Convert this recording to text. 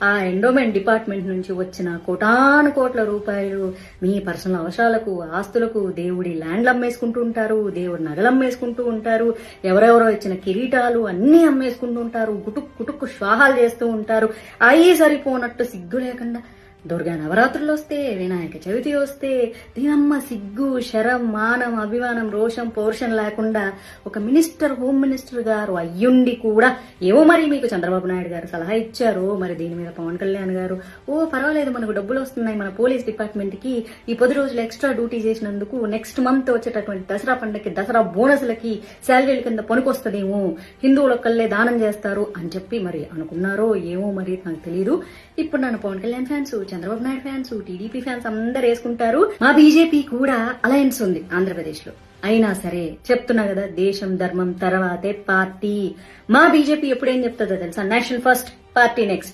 ఆ endowment department నుంచి వచ్చిన కోటాను కోట్ల రూపాయలు మీ పర్సనల్ అవసరాలకు, ఆస్తులకు దేవుడి ల్యాండ్లు అమ్మేసుకుంటూ ఉంటారు, దేవుడి నగలు అమ్మేసుకుంటూ ఉంటారు, ఎవరెవరో ఇచ్చిన కిరీటాలు అన్ని అమ్మేసుకుంటూ ఉంటారు, గుటుక్ కుటుక్కు శ్వాహాలు చేస్తూ ఉంటారు. అయ్యి సరిపోనట్టు సిగ్గు లేకుండా దుర్గా నవరాత్రులు వస్తే, వినాయక చవితి వస్తే దీనమ్మ సిగ్గు, శరం, మానం, అభిమానం, రోషం, పౌరుషం లేకుండా ఒక మినిస్టర్, హోమ్ మినిస్టర్ గారు అయ్యుండి కూడా ఏమో మరి మీకు చంద్రబాబు నాయుడు గారు సలహా ఇచ్చారు, మరి దీని మీద పవన్ కళ్యాణ్ గారు పర్వాలేదు మనకు డబ్బులు వస్తున్నాయి మన పోలీస్ డిపార్ట్మెంట్ కి ఈ 10 రోజులు ఎక్స్ట్రా డ్యూటీ చేసినందుకు నెక్స్ట్ మంత్ వచ్చేటటువంటి దసరా పండుగకి, దసరా బోనస్లకి శాలరీల కింద పనికొస్తదేమో, హిందువులొక్కల్లే దానం చేస్తారు అని చెప్పి మరి అనుకున్నారో ఏమో మరి నాకు తెలియదు. ఇప్పుడు నన్ను Pawan Kalyan fans, Chandrababu Naidu fans, TDP fans అందరు వేసుకుంటారు. మా బీజేపీ కూడా అలయన్స్ ఉంది ఆంధ్రప్రదేశ్ లో. అయినా సరే చెప్తున్నా కదా, దేశం ధర్మం తర్వాతే పార్టీ. మా బీజేపీ ఎప్పుడేం చెప్తుందో తెలుసా, నేషనల్ ఫస్ట్, పార్టీ నెక్స్ట్.